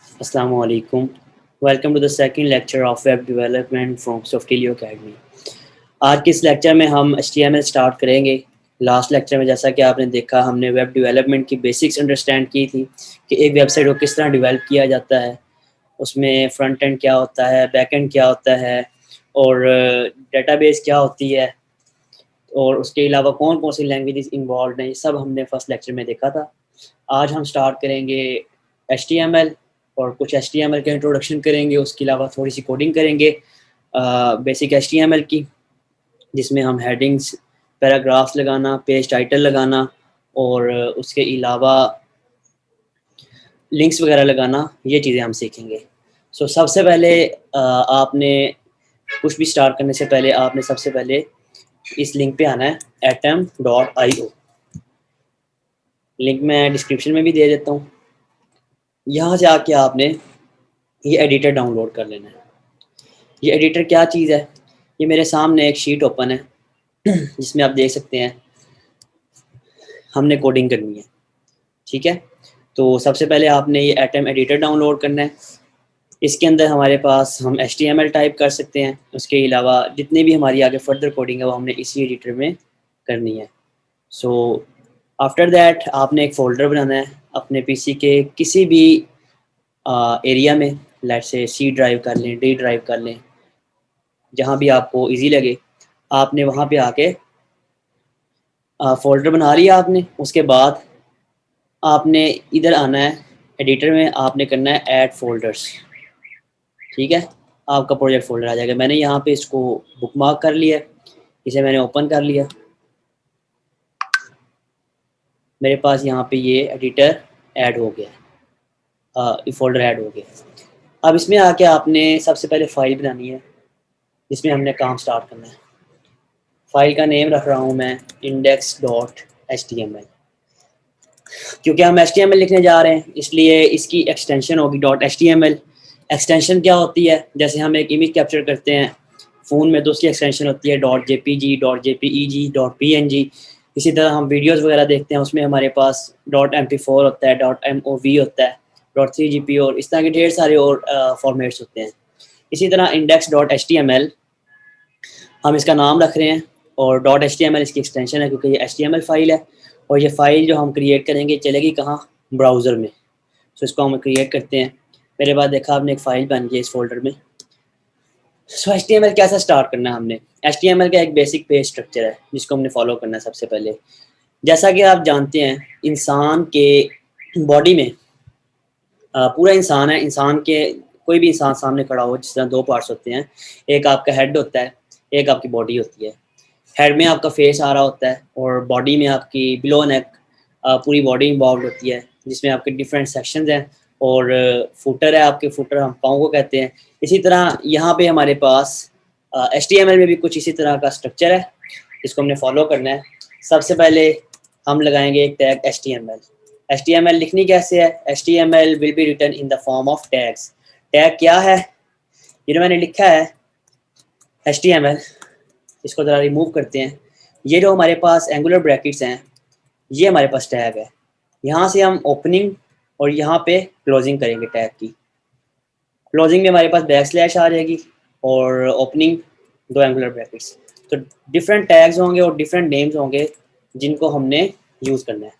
Assalamu alaikum. Welcome to the second lecture of Web Development from Softilio Academy. आज के इस lecture में हम HTML स्टार्ट करेंगे। लास्ट लेक्चर में जैसा कि आपने देखा हमने वेब डेवलपमेंट की बेसिक्स अंडरस्टैंड की थी कि एक वेबसाइट को किस तरह डेवलप किया जाता है, उसमें फ्रंट एंड क्या होता है, बैक एंड क्या होता है और डेटाबेस क्या होती है और उसके अलावा कौन कौन सी लैंग्वेजेस इन्वॉल्व हैं, ये सब हमने फर्स्ट लेक्चर में देखा था। आज हम स्टार्ट करेंगे HTML और कुछ HTML का इंट्रोडक्शन करेंगे, उसके अलावा थोड़ी सी कोडिंग करेंगे बेसिक HTML की, जिसमें हम हेडिंग्स, पैराग्राफ्स लगाना, पेज टाइटल लगाना और उसके अलावा लिंक्स वगैरह लगाना, ये चीज़ें हम सीखेंगे। सो सबसे पहले आपने कुछ भी स्टार्ट करने से पहले आपने सबसे पहले इस लिंक पे आना है atom.io। लिंक मैं डिस्क्रिप्शन में भी दे देता हूँ। यहाँ से आके आपने ये एडिटर डाउनलोड कर लेना है। ये एडिटर क्या चीज़ है? ये मेरे सामने एक शीट ओपन है जिसमें आप देख सकते हैं हमने कोडिंग करनी है। ठीक है, तो सबसे पहले आपने ये एटम एडिटर डाउनलोड करना है। इसके अंदर हमारे पास हम HTML टाइप कर सकते हैं, उसके अलावा जितनी भी हमारी आगे फर्दर कोडिंग है वो हमने इसी एडिटर में करनी है। सो आफ्टर दैट आपने एक फ़ोल्डर बनाना है अपने पीसी के किसी भी एरिया में, लेट्स से सी ड्राइव कर लें, डी ड्राइव कर लें, जहाँ भी आपको इजी लगे आपने वहाँ पे आके फ़ोल्डर बना लिया आपने। उसके बाद आपने इधर आना है एडिटर में, आपने करना है ऐड फ़ोल्डर्स। ठीक है, आपका प्रोजेक्ट फ़ोल्डर आ जाएगा। मैंने यहाँ पे इसको बुकमार्क कर लिया, इसे मैंने ओपन कर लिया। मेरे पास यहाँ पे ये एडिटर ऐड हो गया, फ़ोल्डर ऐड हो गया। अब इसमें आके आपने सबसे पहले फ़ाइल बनानी है जिसमें हमने काम स्टार्ट करना है। फ़ाइल का नेम रख रहा हूँ मैं index.html, क्योंकि हम HTML लिखने जा रहे हैं इसलिए इसकी एक्सटेंशन होगी .html। एक्सटेंशन क्या होती है? जैसे हम एक इमेज कैप्चर करते हैं फ़ोन में तो उसकी एक्सटेंशन होती है .jpg, .jpeg, .png। इसी तरह हम वीडियोस वगैरह देखते हैं उसमें हमारे पास .mp4 होता है, .mov होता है, .3gp और इस तरह के ढेर सारे और फॉर्मेट्स होते हैं। इसी तरह index.html हम इसका नाम रख रहे हैं और .html इसकी एक्सटेंशन है क्योंकि ये HTML फाइल है और ये फाइल जो हम क्रिएट करेंगे चलेगी कहाँ? ब्राउज़र में। सो इसको हम क्रिएट करते हैं। मेरे बाद देखा आपने एक फ़ाइल बन गई इस फोल्डर में। सो HTML कैसा स्टार्ट करना है हमने? HTML का एक बेसिक पेज स्ट्रक्चर है जिसको हमने फॉलो करना है सबसे पहले। जैसा कि आप जानते हैं इंसान के बॉडी में पूरा इंसान है, इंसान के कोई भी इंसान सामने खड़ा हो जिस तरह दो पार्ट्स होते हैं, एक आपका हेड होता है, एक आपकी बॉडी होती है। हेड में आपका फेस आ रहा होता है और बॉडी में आपकी बिलो नेक पूरी बॉडी इन्वॉल्व होती है जिसमें आपके डिफरेंट सेक्शंस हैं और फुटर है, आपके फुटर हम पाँव को कहते हैं। इसी तरह यहाँ पे हमारे पास HTML में भी कुछ इसी तरह का स्ट्रक्चर है जिसको हमने फॉलो करना है। सबसे पहले हम लगाएंगे एक टैग HTML। HTML लिखनी कैसे है? HTML will be written in the form of tags. Tag क्या है? ये जो मैंने लिखा है HTML, इसको ज़रा रिमूव करते हैं। ये जो हमारे पास एंगुलर ब्रैकेट्स हैं ये हमारे पास टैग है। यहाँ से हम ओपनिंग और यहाँ पे क्लोजिंग करेंगे टैग की। क्लोजिंग में हमारे पास बैक स्लैश आ जाएगी और ओपनिंग दो एंगुलर ब्रैकेट्स। तो डिफरेंट टैग्स होंगे और डिफरेंट नेम्स होंगे जिनको हमने यूज़ करना है।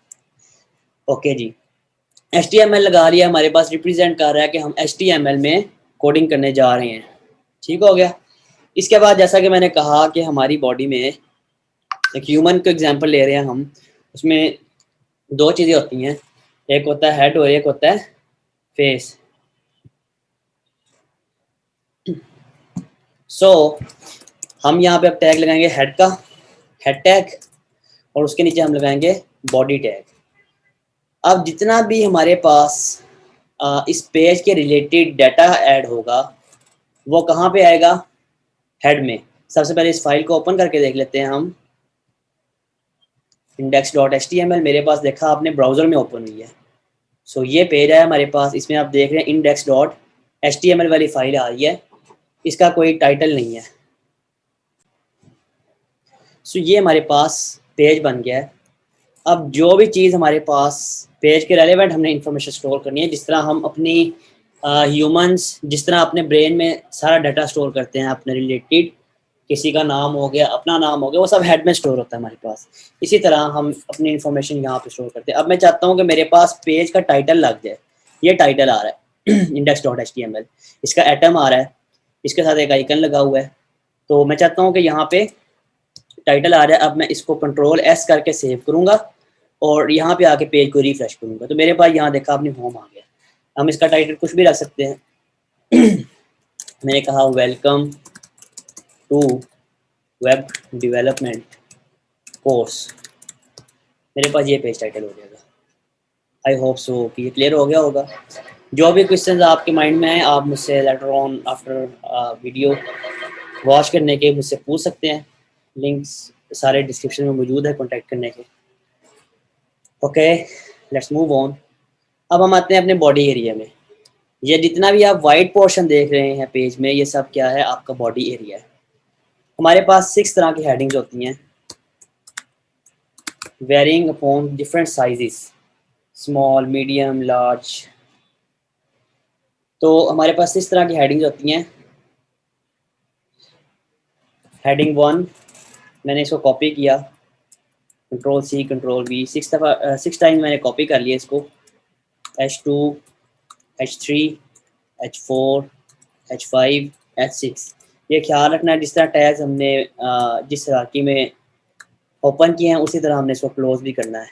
ओके जी, HTML लगा लिया, हमारे पास रिप्रेजेंट कर रहा है कि हम HTML में कोडिंग करने जा रहे हैं। ठीक हो गया। इसके बाद जैसा कि मैंने कहा कि हमारी बॉडी में एक ह्यूमन को एग्जांपल ले रहे हैं हम, उसमें दो चीज़ें होती हैं, एक होता है हेड और एक होता है फेस। सो हम यहाँ पे अब टैग लगाएंगे हेड का, हेड टैग, और उसके नीचे हम लगाएंगे बॉडी टैग। अब जितना भी हमारे पास इस पेज के रिलेटेड डाटा ऐड होगा वो कहाँ पे आएगा? हेड में। सबसे पहले इस फाइल को ओपन करके देख लेते हैं हम। index.html मेरे पास देखा आपने ब्राउज़र में ओपन हुई है। सो ये पेज है हमारे पास, इसमें आप देख रहे हैं index.html वाली फाइल आ रही है, इसका कोई टाइटल नहीं है। सो ये हमारे पास पेज बन गया है। अब जो भी चीज़ हमारे पास पेज के रेलेवेंट हमने इंफॉर्मेशन स्टोर करनी है, जिस तरह हम अपनी ह्यूमंस जिस तरह अपने ब्रेन में सारा डाटा स्टोर करते हैं अपने रिलेटेड, किसी का नाम हो गया, अपना नाम हो गया, वो सब हेड में स्टोर होता है हमारे पास। इसी तरह हम अपनी इन्फॉर्मेशन यहाँ पे स्टोर करते हैं। अब मैं चाहता हूँ कि मेरे पास पेज का टाइटल लग जाए। ये टाइटल आ रहा है index.html, इसका एटम आ रहा है, इसके साथ एक आइकन लगा हुआ है। तो मैं चाहता हूँ कि यहाँ पे टाइटल आ रहा है। अब मैं इसको कंट्रोल एस करके सेव करूँगा और यहाँ पे आके पेज को रिफ्रेश करूँगा, तो मेरे पास यहाँ देखा आपने होम आ गया। हम इसका टाइटल कुछ भी रख सकते हैं। मैंने कहा welcome to web development course, मेरे पास ये पेज टाइटल हो जाएगा। आई होप सो कि ये क्लियर हो गया होगा। जो भी क्वेश्चंस आपके माइंड में हैं आप मुझसे later on after video watch करने के मुझसे पूछ सकते हैं। लिंक्स सारे डिस्क्रिप्शन में मौजूद है कॉन्टैक्ट करने के। Okay, let's move on. अब हम आते हैं अपने बॉडी एरिया में। ये जितना भी आप वाइट पोर्शन देख रहे हैं पेज में, ये सब क्या है, आपका बॉडी एरिया है। हमारे पास 6 तरह की हेडिंग्स होती हैं, varying upon different sizes, small, medium, large. तो हमारे पास 6 तरह की हेडिंग्स होती हैं। हेडिंग 1 मैंने इसको कॉपी किया, control C control V, 6 time मैंने कॉपी कर लिया इसको। H2, H3, H4, H5, H6। ये ख्याल रखना है जिस तरह टैग्स हमने जिस हरारकी में ओपन किए हैं उसी तरह हमने इसको क्लोज भी करना है।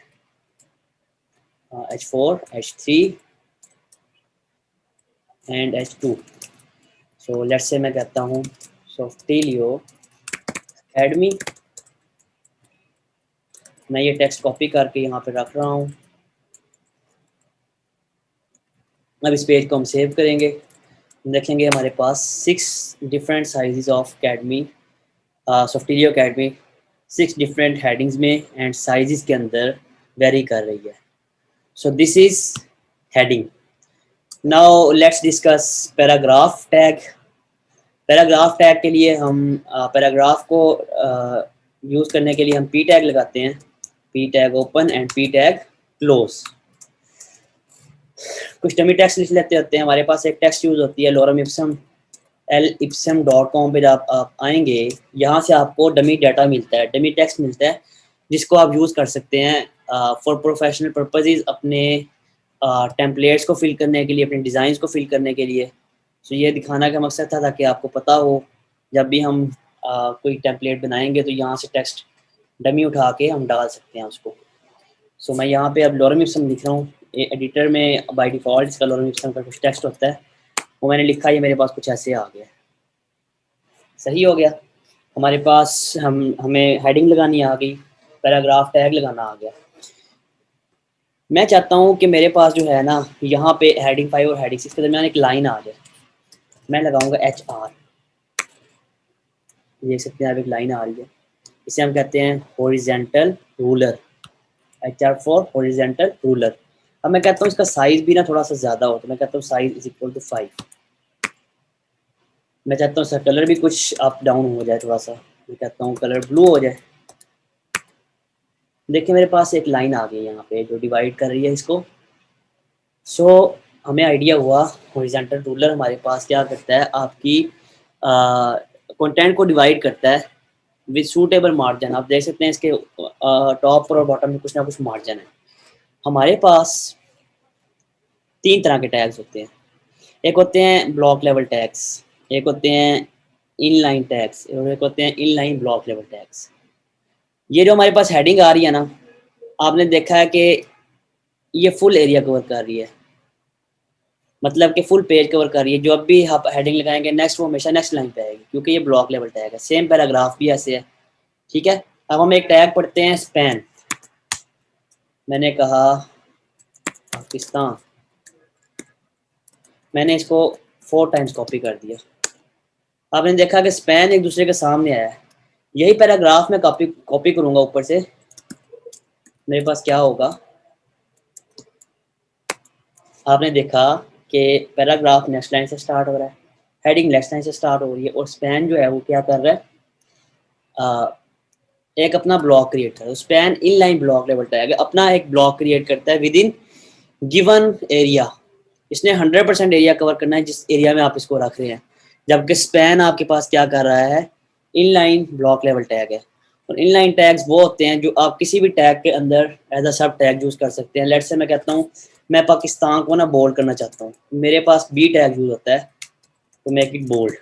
H4, H3 and H2। So let's say मैं कहता हूँ सॉफ्टिलियो एकेडमी। मैं ये टेक्स्ट कॉपी करके यहाँ पे रख रहा हूँ। अब इस पेज को हम सेव करेंगे, देखेंगे हमारे पास 6 डिफरेंट साइजेस ऑफ अकेडमी, सॉफ्टिलियो अकेडमी 6 डिफरेंट हेडिंग्स में एंड साइजेस के अंदर वेरी कर रही है। So this is heading. Now let's discuss paragraph tag. Paragraph tag के लिए हम पैराग्राफ को यूज़ करने के लिए हम पी टैग लगाते हैं, P tag open and P tag close. कुछ डमी टेक्स्ट लिख लेते होते हैं। हमारे पास एक टेक्स्ट यूज़ होती है लॉरम इप्सम, lipsum.com पे आप आएंगे, यहाँ से आपको डमी डाटा मिलता है, डमी टेक्स्ट मिलता है जिसको आप यूज़ कर सकते हैं फॉर प्रोफेशनल पर्पसेस, अपने टेम्पलेट्स को फिल करने के लिए, अपने डिज़ाइन को फिल करने के लिए। सो ये दिखाना का मकसद था ताकि आपको पता हो जब भी हम कोई टेम्पलेट बनाएंगे तो यहाँ से टेक्स्ट डमी उठा के हम डाल सकते हैं उसको। सो मैं यहाँ पे अब लॉरम इप्सम लिख रहा हूँ। एडिटर में बाय डिफ़ॉल्ट इसका लॉरम इप्सम का कुछ टेक्स्ट होता है, वो मैंने लिखा, ये मेरे पास कुछ ऐसे आ गया। सही हो गया। हमारे पास हमें हेडिंग लगानी आ गई, पैराग्राफ टैग लगाना आ गया। मैं चाहता हूँ कि मेरे पास जो है ना, यहाँ पे हेडिंग 5 और हेडिंग 6 के दरमियान एक लाइन आ जाए। मैं लगाऊंगा HR, देख सकते हैं आप एक लाइन आ रही है, इसे हम कहते हैं horizontal ruler, HR for horizontal ruler. अब मैं कहता हूँ इसका साइज भी ना थोड़ा सा ज़्यादा हो, तो मैं कहता हूँ साइज इज इक्वल टू 5। मैं चाहता हूँ इसका कलर भी कुछ अप डाउन हो जाए थोड़ा सा, मैं कहता हूँ कलर ब्लू हो जाए। देखिए मेरे पास एक लाइन आ गई यहाँ पे जो डिवाइड कर रही है इसको। सो हमें आइडिया हुआ हॉरिजॉन्टल रूलर हमारे पास क्या करता है, आपकी कंटेंट को डिवाइड करता है विद सूटेबल मार्जिन। आप देख सकते हैं इसके टॉप और बॉटम में कुछ ना कुछ मार्जिन है। हमारे पास 3 तरह के टैग्स होते हैं, एक होते हैं ब्लॉक लेवल टैग्स, एक होते हैं इनलाइन टैग्स और एक होते हैं इनलाइन ब्लॉक लेवल टैग्स। ये जो हमारे पास हेडिंग आ रही है ना, आपने देखा है कि ये फुल एरिया कवर कर रही है, मतलब कि फुल पेज कवर कर रही है। जो अब भी आप हेडिंग लगाएंगे नेक्स्ट, वो हमेशा नेक्स्ट लाइन पे आएगी क्योंकि ये ब्लॉक लेवल टैग है। सेम पैराग्राफ भी ऐसे है, ठीक है। अब हम एक टैग पढ़ते हैं स्पैन। मैंने कहा पाकिस्तान, मैंने इसको 4 टाइम्स कॉपी कर दिया। आपने देखा कि स्पैन एक दूसरे के सामने आया है। यही पैराग्राफ में कॉपी करूंगा ऊपर से, मेरे पास क्या होगा, आपने देखा कि पैराग्राफ नेक्स्ट लाइन से स्टार्ट हो रहा है, हेडिंग नेक्स्ट लाइन से स्टार्ट हो रही है और स्पैन जो है वो क्या कर रहा है, एक अपना ब्लॉक क्रिएट कर रहा है। Span inline block level tag है, अपना एक ब्लॉक क्रिएट करता है विद इन गिवन एरिया। इसने 100% एरिया कवर करना है जिस एरिया में आप इसको रख रहे हैं, जबकि स्पैन आपके पास क्या कर रहा है, इनलाइन ब्लॉक लेवल टैग है। और इनलाइन टैग्स वो होते हैं जो आप किसी भी टैग के अंदर एज अ सब टैग यूज़ कर सकते हैं। लेट्स से मैं कहता हूँ मैं पाकिस्तान को ना बोल्ड करना चाहता हूँ, मेरे पास बी टैग यूज़ होता है तो मेक इट बोल्ड।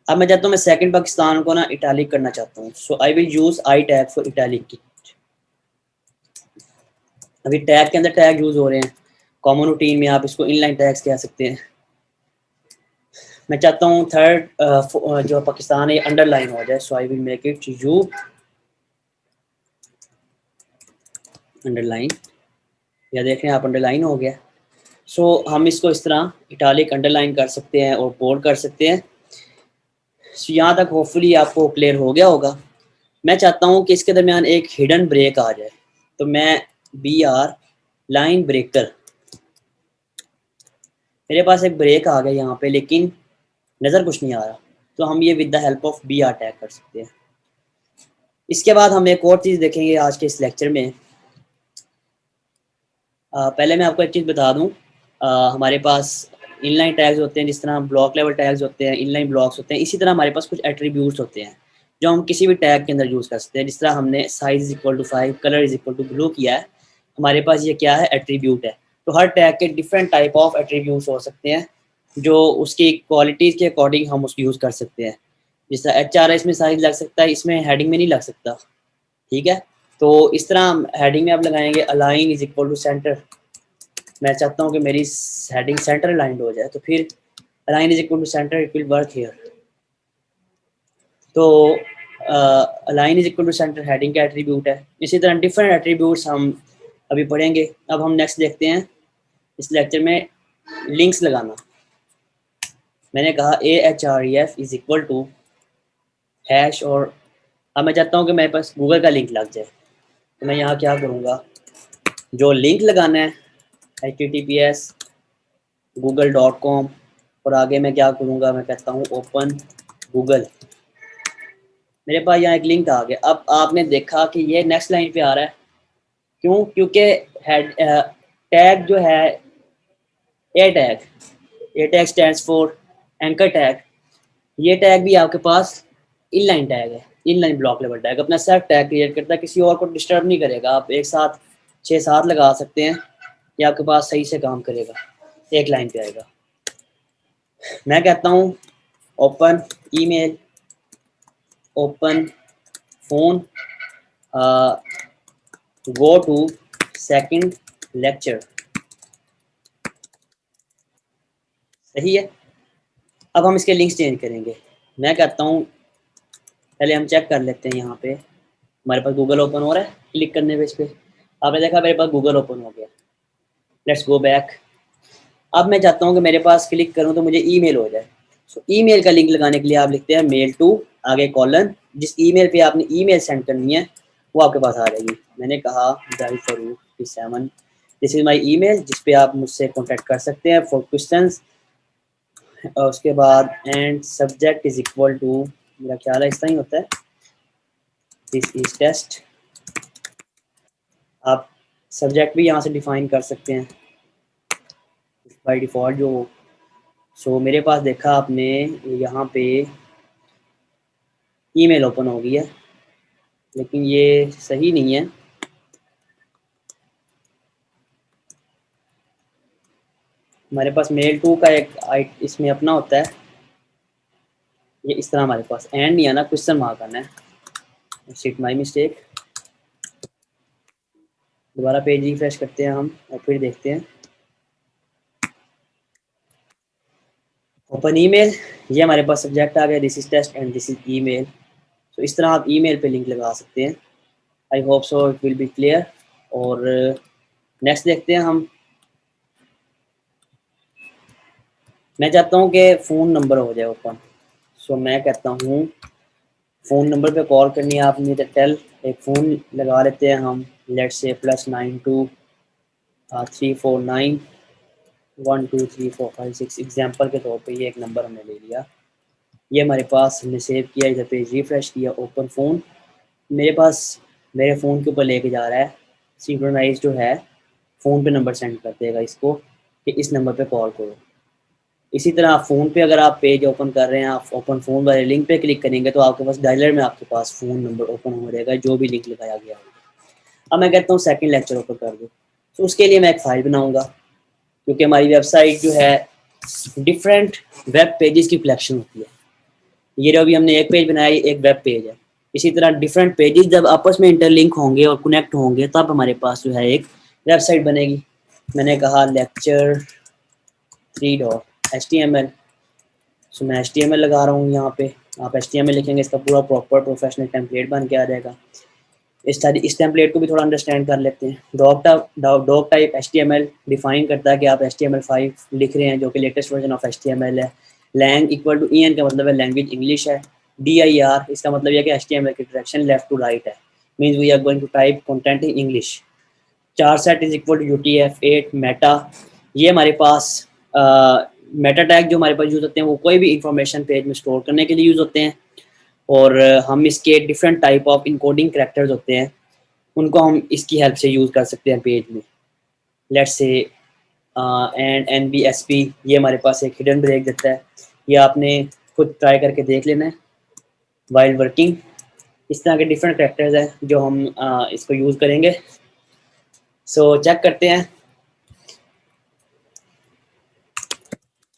अब मैं चाहता हूँ मैं सेकंड पाकिस्तान को ना इटैलिक करना चाहता हूँ, so I will use I tag for italic. अभी टैग के अंदर टैग यूज़ हो रहे हैं, कॉमन रूटीन में आप इसको इनलाइन टैग्स कह सकते हैं। मैं चाहता हूँ थर्ड जो पाकिस्तान है अंडरलाइन हो जाए, so I will make it U underline. या देख रहे हैं आप अंडरलाइन हो गया। सो हम इसको इस तरह इटालिक अंडरलाइन कर सकते हैं और बोल्ड कर सकते हैं। सो यहाँ तक होपफुली आपको क्लियर हो गया होगा। मैं चाहता हूँ कि इसके दरमियान एक हिडन ब्रेक आ जाए, तो मैं बी आर लाइन ब्रेकर, मेरे पास एक ब्रेक आ गया यहाँ पे लेकिन नज़र कुछ नहीं आ रहा, तो हम ये with the help of B R tag कर सकते हैं। इसके बाद हम एक और चीज़ देखेंगे आज के इस लेक्चर में। पहले मैं आपको एक चीज़ बता दूं, हमारे पास इनलाइन टैग्स होते हैं, जिस तरह ब्लॉक लेवल टैग्स होते हैं, इनलाइन ब्लॉक्स होते हैं, इसी तरह हमारे पास कुछ एट्रीब्यूट्स होते हैं जो हम किसी भी टैग के अंदर यूज़ कर सकते हैं। जिस तरह हमने size is equal to 5, colour is equal to blue किया है, हमारे पास ये क्या है, एट्रीब्यूट है। तो हर टैग के डिफरेंट टाइप ऑफ एट्रीब्यूट्स हो सकते हैं जो उसकी क्वालिटीज़ के अकॉर्डिंग हम उसको यूज़ कर सकते हैं। जिस तरह एच आर है, इसमें साइज लग सकता है, इसमें हेडिंग में नहीं लग सकता, ठीक है। तो इस तरह हेडिंग में आप लगाएंगे align is equal to centre, मैं चाहता हूँ कि मेरी हेडिंग सेंटर अलाइंड हो जाए, तो फिर align is equal to centre, it will work here. तो align is equal to centre heading का एट्रीब्यूट है। इसी तरह डिफरेंट एट्रीब्यूट्स हम अभी पढ़ेंगे। अब हम नेक्स्ट देखते हैं इस लेक्चर में लिंक्स लगाना। मैंने कहा AHREF is equal to hash, और अब मैं चाहता हूँ कि मेरे पास गूगल का लिंक लग जाए, तो मैं यहाँ क्या करूँगा, जो लिंक लगाना है https google.com, और आगे मैं क्या करूँगा, मैं कहता हूँ ओपन गूगल। मेरे पास यहाँ एक लिंक आ गया। अब आपने देखा कि ये नेक्स्ट लाइन पे आ रहा है, क्यों, क्योंकि हेड टैग जो है a tag stands for anchor tag, ये टैग भी आपके पास इनलाइन टैग है, इनलाइन ब्लॉक लेवल टैग अपना सेल्फ टैग क्रिएट करता है, किसी और को डिस्टर्ब नहीं करेगा। आप एक साथ 6-7 लगा सकते हैं, ये आपके पास सही से काम करेगा, एक लाइन पे आएगा। मैं कहता हूँ open email, open phone, go to second lecture, सही है। अब हम इसके लिंक्स चेंज करेंगे। मैं कहता हूँ पहले हम चेक कर लेते हैं, यहाँ पे हमारे पास गूगल ओपन हो रहा है, क्लिक करने पे इस पर आपने देखा मेरे पास गूगल ओपन हो गया। Let's go back. अब मैं चाहता हूँ कि मेरे पास क्लिक करूँ तो मुझे ईमेल हो जाए। सो ईमेल का लिंक लगाने के लिए आप लिखते हैं मेल टू, आगे कॉलन, जिस ईमेल पे आपने ईमेल सेंड करनी है वो आपके पास आ जाएगी। मैंने कहा Zahid Farooq 57, this is my email, जिस पे आप मुझसे कॉन्टैक्ट कर सकते हैं फॉर क्वेश्चंस। और उसके बाद and subject is equal to, मेरा ख्याल है इस तरह ही होता है, दिस इज टेस्ट। आप सब्जेक्ट भी यहाँ से डिफाइन कर सकते हैं बाय डिफ़ॉल्ट जो। सो मेरे पास देखा आपने यहाँ पे ईमेल ओपन हो गई है, लेकिन ये सही नहीं है। हमारे पास मेल टू का एक इसमें अपना होता है, ये इस तरह हमारे पास एंड नहीं आना, क्वेश्चन मार्क आना है। Shit my mistake. दोबारा पेज रिफ्रेश करते हैं हम और फिर देखते हैं ओपन ईमेल, ये हमारे पास सब्जेक्ट आ गया, this is test and this is email. तो इस तरह आप ईमेल पे लिंक लगा सकते हैं। I hope so it will be clear. और नेक्स्ट देखते हैं हम। मैं चाहता हूँ कि फ़ोन नंबर हो जाए ओपन, सो मैं कहता हूँ फ़ोन नंबर पे कॉल करनी है आपने तो टेल, एक फ़ोन लगा लेते हैं हम, लेट्स से +92 349 12345 6, एग्जाम्पल के तौर पे ये एक नंबर हमने ले लिया। ये हमारे पास हमने सेव किया, इधर पेज रिफ्रेश किया, ओपन फ़ोन मेरे पास मेरे फ़ोन के ऊपर लेके जा रहा है, सिंक्रोनाइज जो है फ़ोन पे नंबर सेंड कर देगा इसको। कि इस नंबर पे कॉल करो। इसी तरह आप फ़ोन पे अगर आप पेज ओपन कर रहे हैं, आप ओपन फ़ोन वाले लिंक पे क्लिक करेंगे तो आपके पास डायलर में आपके पास फ़ोन नंबर ओपन हो जाएगा जो भी लिंक लगाया गया होगा। अब मैं कहता हूँ सेकंड लेक्चर ओपन कर दो, तो उसके लिए मैं एक फ़ाइल बनाऊँगा, क्योंकि हमारी वेबसाइट जो है डिफरेंट वेब पेजेस की कलेक्शन होती है। ये जो अभी हमने एक पेज बनाया, ये एक वेब पेज है। इसी तरह डिफरेंट पेजेस जब आपस में इंटरलिंक होंगे और कनेक्ट होंगे तब हमारे पास जो है एक वेबसाइट बनेगी। मैंने कहा लेक्चर 3.html, सो मैं HTML लगा रहा हूँ यहाँ पे। आप HTML लिखेंगे, इसका पूरा प्रॉपर प्रोफेशनल टेम्पलेट बन के आ जाएगा। इस टेम्पलेट को भी थोड़ा अंडरस्टैंड कर लेते हैं। डॉक टाइप HTML डिफाइन करता है कि आप HTML5 लिख रहे हैं, जो कि लेटेस्ट वर्जन ऑफ HTML है। लैंग इक्वल टू EN का मतलब है लैंग्वेज इंग्लिश है। DIR इसका मतलब यह कि HTML की डायरेक्शन लेफ्ट टू राइट है, means we are going to type content in English. Charset is equal to UTF-8 meta. ये हमारे पास मेटा टैग जो हमारे पास यूज़ होते हैं वो कोई भी इंफॉर्मेशन पेज में स्टोर करने के लिए यूज़ होते हैं, और हम इसके different type of encoding characters होते हैं, उनको हम इसकी हेल्प से यूज़ कर सकते हैं पेज में। लेट्स से एंड NBSP ये हमारे पास एक हिडन ब्रेक देता है। ये आपने खुद ट्राई करके देख लेना है वाइल वर्किंग। इस तरह के डिफरेंट करैक्टर्स हैं जो हम इसको यूज़ करेंगे। सो चेक करते हैं।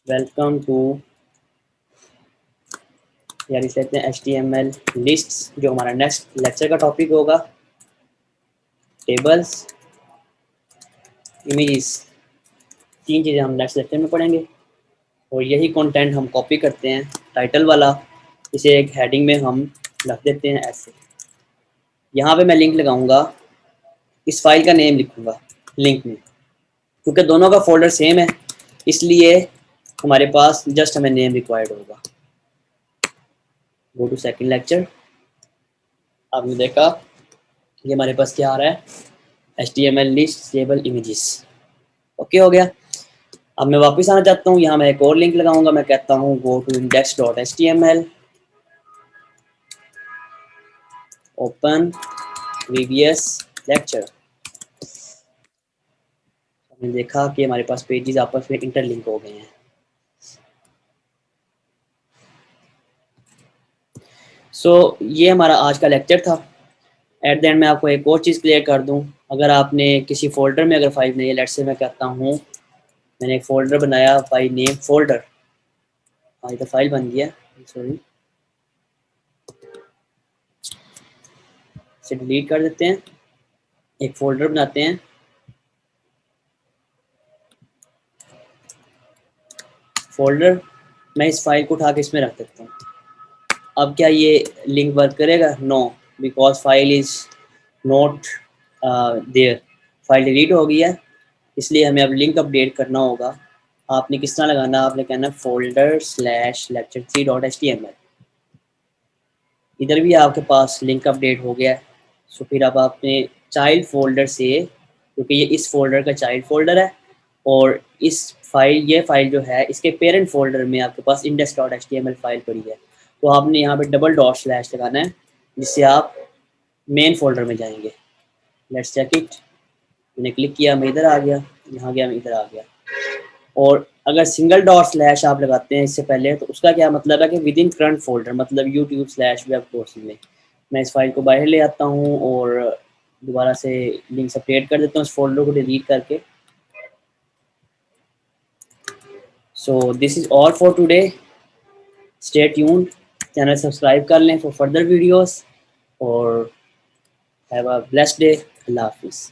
वेलकम टू, यार इसे लेते हैं HTML लिस्ट्स, जो हमारा नेक्स्ट लेक्चर का टॉपिक होगा। टेबल्स, इमेजेस, तीन चीज़ें हम नेक्स्ट लेक्चर में पढ़ेंगे, और यही कंटेंट हम कॉपी करते हैं टाइटल वाला। इसे एक हेडिंग में हम रख देते हैं ऐसे। यहाँ पे मैं लिंक लगाऊंगा, इस फाइल का नेम लिखूंगा लिंक में, क्योंकि दोनों का फोल्डर सेम है इसलिए हमारे पास जस्ट हमें नेम रिक्वायर्ड होगा। Go to second lecture. आपने देखा ये हमारे पास क्या आ रहा है, HTML list table images. Okay हो गया। अब मैं वापस आना चाहता हूँ, यहाँ मैं एक और लिंक लगाऊंगा। मैं कहता हूँ go to index.html, open previous lecture. हमने देखा कि हमारे पास पेजेस आपस में इंटरलिंक हो गए हैं। सो ये हमारा आज का लेक्चर था। एट द एंड मैं आपको एक और चीज़ क्लियर कर दूं, अगर आपने किसी फोल्डर में अगर फाइल नहीं है, लेट्स से मैं कहता हूँ मैंने एक फ़ोल्डर बनाया बाय नेम फोल्डर। हाँ ये तो फाइल बन गया, सॉरी, इसे डिलीट कर देते हैं। एक फ़ोल्डर बनाते हैं, फोल्डर। मैं इस फाइल को उठा के इसमें रख देता हूँ। अब क्या ये लिंक वर्क करेगा? No, because file is not there. File delete हो गई है, इसलिए हमें अब लिंक अपडेट करना होगा। आपने किस तरह लगाना, आपने कहना folder/lecture3.html। इधर भी आपके पास लिंक अपडेट हो गया है। सो फिर अब आपने चाइल्ड फोल्डर से, क्योंकि ये इस फोल्डर का चाइल्ड फोल्डर है, और इस फाइल, ये फाइल जो है इसके पेरेंट फोल्डर में आपके पास index.html फाइल पड़ी है, तो आपने यहाँ पे डबल डॉट स्लैश लगाना है, जिससे आप मेन फोल्डर में जाएंगे। Let's check it. मैंने क्लिक किया, मैं इधर आ गया, यहाँ गया, मैं इधर आ गया। और अगर सिंगल डॉट स्लैश आप लगाते हैं इससे पहले, तो उसका क्या मतलब है कि विद इन करंट फोल्डर, मतलब YouTube/वेब कोर्सेज में। मैं इस फाइल को बाहर ले आता हूँ और दोबारा से लिंक अपडेट कर देता हूँ इस फोल्डर को डिलीट करके। So this is all for today. Stay tuned, channel subscribe कर लें फॉर फर्दर वीडियोस, और हैव अ ब्लेस्ड डे। अल्लाह हाफिज़।